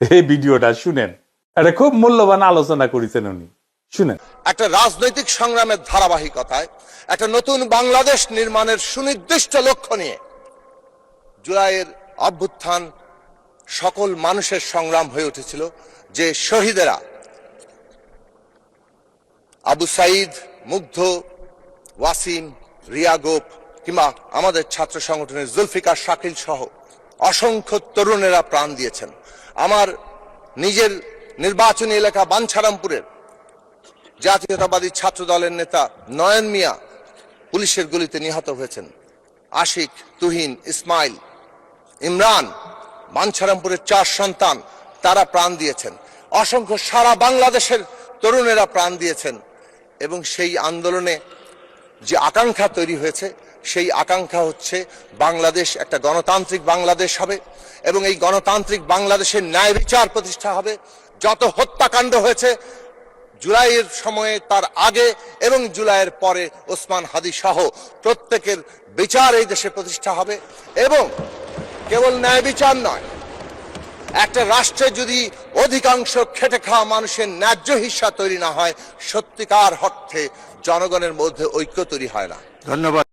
এই ভিডিওটা শুনেন, এটা খুব মূল্যবান আলোচনা করেছেন উনি, শুনেন। একটা রাজনৈতিক সংগ্রামের ধারাবাহিকতায় একটা নতুন বাংলাদেশ নির্মাণের সুনির্দিষ্ট লক্ষ্য নিয়ে জুলাইয়ের অভ্যুত্থান সকল মানুষের সংগ্রাম হয়ে উঠেছিল। যে শহীদেরা আবু সাইদ, মুগ্ধ, ওয়াসিম, রিয়া গোপ কিংবা আমাদের ছাত্র সংগঠনের জুলফিকার শাকিল সহ অসংখ্য তরুণেরা প্রাণ দিয়েছেন। আমার নিজের নির্বাচনী এলাকা বাঞ্ছারামপুরের জাতীয়তাবাদী ছাত্র দলের নেতা নয়ন মিয়া পুলিশের গুলিতে নিহত হয়েছেন। আশিক, তুহিন, ইসমাইল, ইমরান, বাঞ্ছারামপুরের 4 সন্তান, তারা প্রাণ দিয়েছেন। অসংখ্য সারা বাংলাদেশের তরুণেরা প্রাণ দিয়েছেন। এবং সেই আন্দোলনে যে আকাঙ্ক্ষা তৈরি হয়েছে, সেই আকাঙ্ক্ষা হচ্ছে বাংলাদেশ একটা গণতান্ত্রিক বাংলাদেশ হবে এবং এই গণতান্ত্রিক বাংলাদেশের ন্যায় বিচার প্রতিষ্ঠা হবে। যত হত্যাকাণ্ড হয়েছে জুলাইয়ের সময়ে, তার আগে এবং জুলাইয়ের পরে ওসমান হাদি সহ প্রত্যেকের বিচার এই দেশে প্রতিষ্ঠা হবে। এবং কেবল ন্যায় বিচার নয়, একটা রাষ্ট্রে যদি অধিকাংশ খেটে খাওয়া মানুষের ন্যায্য হিস্সা তৈরি না হয়, সত্যিকার অর্থে জনগণের মধ্যে ঐক্য তৈরি হয় না। ধন্যবাদ।